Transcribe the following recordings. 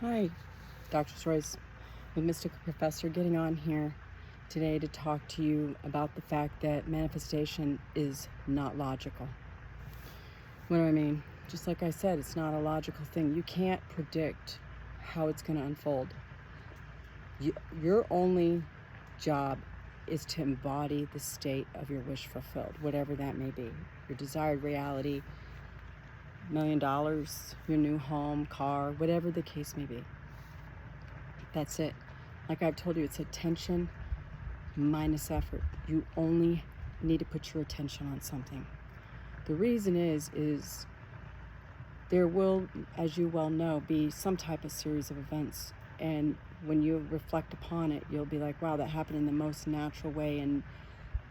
Hi, Dr. Royce with Mystical Professor, getting on here today to talk to you about the fact that manifestation is not logical. What do I mean? Just like I said, it's not a logical thing. You can't predict how it's going to unfold. Your only job is to embody the state of your wish fulfilled, whatever that may be. Your desired reality, $1 million, your new home, car, whatever the case may be. That's it. Like I've told you, it's attention minus effort. You only need to put your attention on something. The reason is there will, as you well know, be some type of series of events. And when you reflect upon it, you'll be like, wow, that happened in the most natural way and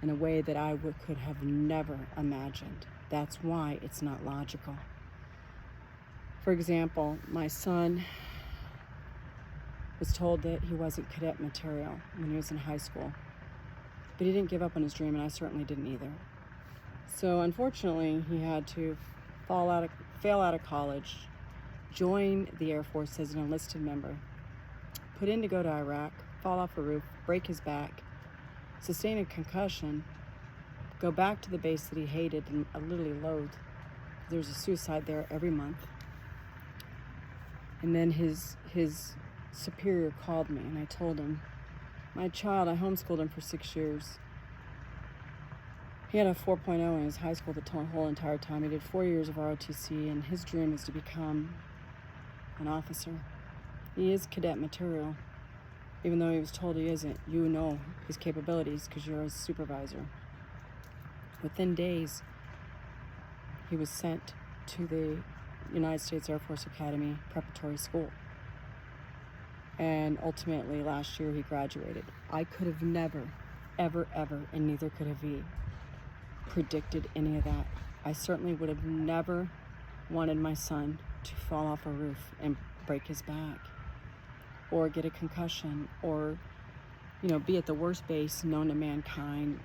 in a way that I could have never imagined. That's why it's not logical. For example, my son was told that he wasn't cadet material when he was in high school. But he didn't give up on his dream, and I certainly didn't either. So unfortunately, he had to fail out of college, join the Air Force as an enlisted member, put in to go to Iraq, fall off a roof, break his back, sustain a concussion, go back to the base that he hated and literally loathed. There's a suicide there every month. And then his superior called me, and I told him, my child, I homeschooled him for 6 years. He had a 4.0 in his high school the whole entire time. He did 4 years of ROTC, and his dream is to become an officer. He is cadet material, even though he was told he isn't. You know his capabilities because you're his supervisor. Within days, he was sent to the United States Air Force Academy preparatory school. And ultimately, last year, he graduated. I could have never, ever, and neither could have he, predicted any of that. I certainly would have never wanted my son to fall off a roof and break his back, or get a concussion, or, be at the worst base known to mankind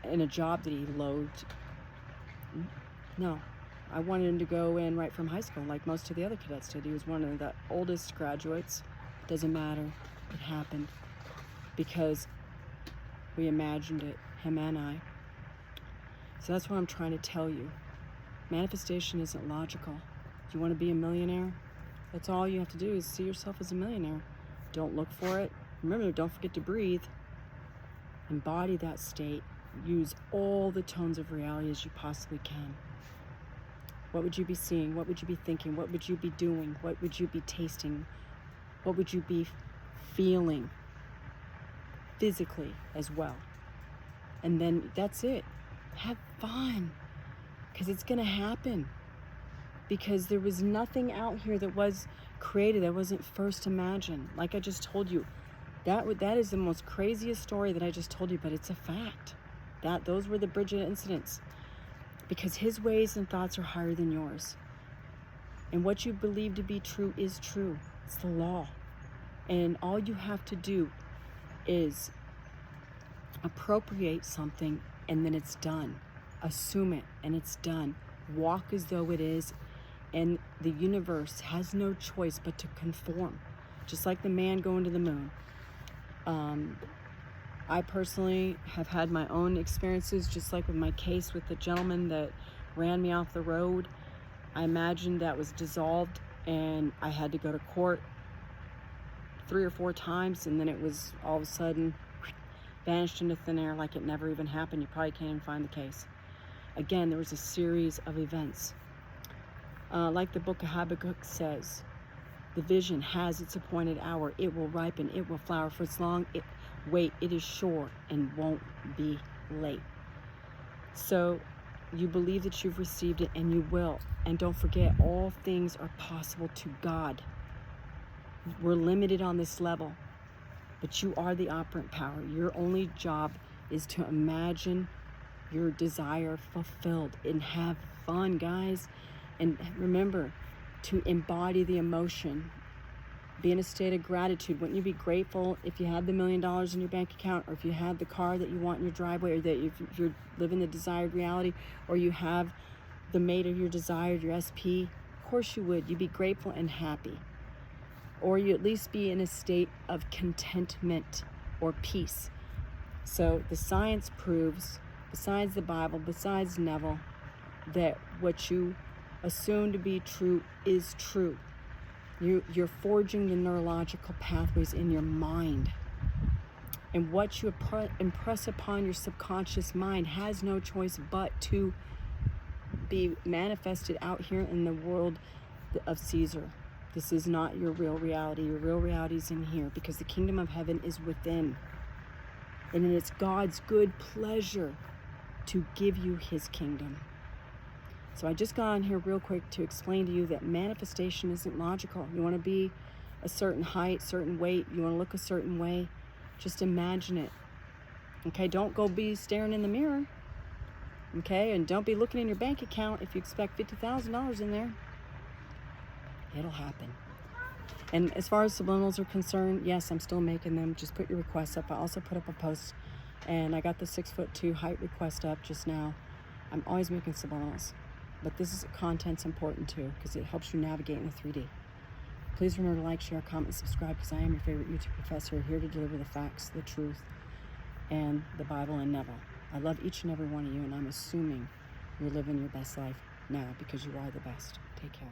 in a job that he loathed. No. I wanted him to go in right from high school, like most of the other cadets did. He was one of the oldest graduates. Doesn't matter. It happened because we imagined it, him and I. So that's what I'm trying to tell you. Manifestation isn't logical. You want to be a millionaire? That's all you have to do is see yourself as a millionaire. Don't look for it. Remember, don't forget to breathe. Embody that state. Use all the tones of reality as you possibly can. What would you be seeing? What would you be thinking? What would you be doing? What would you be tasting? What would you be feeling physically as well? And then that's it. Have fun, because it's going to happen. Because there was nothing out here that was created that wasn't first imagined. Like I just told you, that is the most craziest story that I just told you, but it's a fact. Those were the Bridget incidents. Because his ways and thoughts are higher than yours. And what you believe to be true is true. It's the law. And all you have to do is appropriate something, and then it's done. Assume it, and it's done. Walk as though it is, and the universe has no choice but to conform. Just like the man going to the moon. I personally have had my own experiences, just like with my case with the gentleman that ran me off the road. I imagined that was dissolved, and I had to go to court 3 or 4 times, and then it was all of a sudden vanished into thin air like it never even happened. You probably can't even find the case. Again, there was a series of events. Like the book of Habakuk says, the vision has its appointed hour. It will ripen, it will flower. For as long wait, it is sure and won't be late. So you believe that you've received it, and you will. And don't forget, all things are possible to God. We're limited on this level, but you are the operant power. Your only job is to imagine your desire fulfilled and have fun, guys. And remember to embody the emotion. Be in a state of gratitude. Wouldn't you be grateful if you had the $1 million in your bank account, or if you had the car that you want in your driveway, or that if you're living the desired reality, or you have the mate of your desire, your SP? Of course you would. You'd be grateful and happy. or you at least be in a state of contentment or peace. So the science proves, besides the Bible, besides Neville, that what you assume to be true is true. You're forging the neurological pathways in your mind. And what you impress upon your subconscious mind has no choice but to be manifested out here in the world of Caesar. This is not your real reality. Your real reality is in here, because the kingdom of heaven is within. And it's God's good pleasure to give you his kingdom. So I just got on here real quick to explain to you that manifestation isn't logical. You want to be a certain height, certain weight, you want to look a certain way, just imagine it. Okay, don't go be staring in the mirror. Okay, and don't be looking in your bank account if you expect $50,000 in there. It'll happen. And as far as subliminals are concerned, yes, I'm still making them. Just put your requests up. I also put up a post, and I got the 6'2" height request up just now. I'm always making subliminals, but this is content's important too, because it helps you navigate in the 3D. Please remember to like, share, comment, subscribe, because I am your favorite YouTube professor, here to deliver the facts, the truth, and the Bible and Neville. I love each and every one of you, and I'm assuming you're living your best life now, because you are the best. Take care.